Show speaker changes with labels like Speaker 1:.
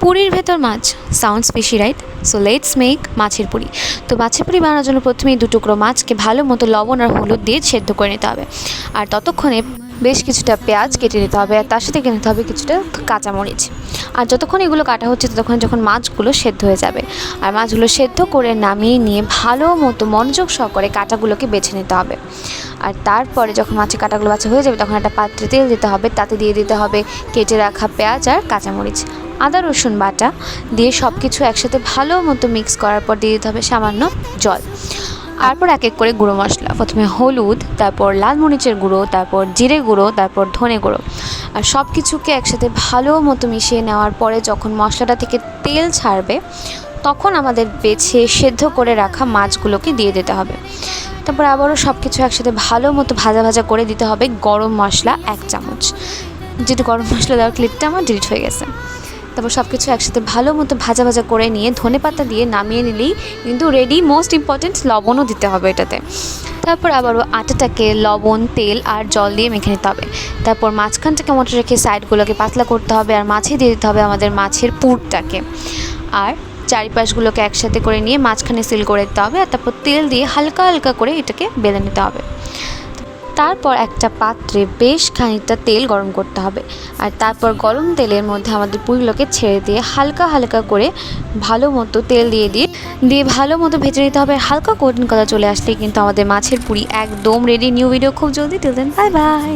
Speaker 1: পুরীর ভেতর মাছ sounds fishy right. So let's make মাছের পুরি। তো মাছের পুরি বানানোর জন্য প্রথমেই 2 টুকরো মাছকে ভালো মতো লবণ আর হলুদ দিয়ে সেদ্ধ করে নিতে হবে। আর ততক্ষণে বেশ কিছুটা পেঁয়াজ কেটে নিতে হবে, আর তার সাথে কেটে নিতে হবে কিছুটা কাঁচামরিচ। আর যতক্ষণ এগুলো কাটা হচ্ছে ততক্ষণ যখন মাছগুলো সেদ্ধ হয়ে যাবে, আর মাছগুলো সেদ্ধ করে নামিয়ে নিয়ে ভালো মতো মনোযোগ সহকারে কাঁটাগুলোকে বেছে নিতে হবে। আর তারপরে যখন মাছের কাঁটাগুলো বাছা হয়ে যাবে তখন একটা পাত্রে তেল দিতে হবে, তাতে দিয়ে দিতে হবে কেটে রাখা পেঁয়াজ আর কাঁচামরিচ, আদা রসুন বাটা দিয়ে সব কিছু একসাথে ভালো মতো মিক্স করার পর দিয়ে দিতে হবে সামান্য জল। তারপর এক এক করে গুঁড়ো মশলা, প্রথমে হলুদ, তারপর লাল মরিচের গুঁড়ো, তারপর জিরে গুঁড়ো, তারপর ধনে গুঁড়ো, আর সব কিছুকে একসাথে ভালো মতো মিশিয়ে নেওয়ার পরে যখন মশলাটা থেকে তেল ছাড়বে তখন আমাদের বেছে সেদ্ধ করে রাখা মাছগুলোকে দিয়ে দিতে হবে। তারপর আবারও সব কিছু একসাথে ভালো মতো ভাজা ভাজা করে দিতে হবে গরম মশলা 1 চামচ, যেহেতু গরম মশলা দেওয়ার ক্লিপটা আমার ডিলিট হয়ে গেছে। তারপর সব কিছু একসাথে ভালো মতো ভাজা ভাজা করে নিয়ে ধনেপাতা দিয়ে নামিয়ে নিলেই কিন্তু রেডি। মোস্ট ইম্পর্টেন্ট লবণও দিতে হবে এটাতে। তারপর আবারও আটাটাকে লবণ, তেল আর জল দিয়ে মেখে নিতে হবে। তারপর মাঝখানটাকে মতো রেখে সাইডগুলোকে পাতলা করতে হবে, আর মাছে দিয়ে দিতে হবে আমাদের মাছের পুরটাকে, আর চারিপাশগুলোকে একসাথে করে নিয়ে মাঝখানে সিল করে দিতে হবে। আর তারপর তেল দিয়ে হালকা হালকা করে এটাকে বেলে নিতে হবে। তারপর একটা পাত্রে বেশ খানিকটা তেল গরম করতে হবে, আর তারপর গরম তেলের মধ্যে আমাদের পুরিগুলোকে ছেড়ে দিয়ে হালকা হালকা করে ভালো মতো তেল দিয়ে ভালো মতো ভেজে নিতে হবে। হালকা গোল্ডেন কালার চলে আসলেই কিন্তু আমাদের মাছের পুরি একদম রেডি। নিউ ভিডিও খুব জলদি, টিল দেন বাই বাই।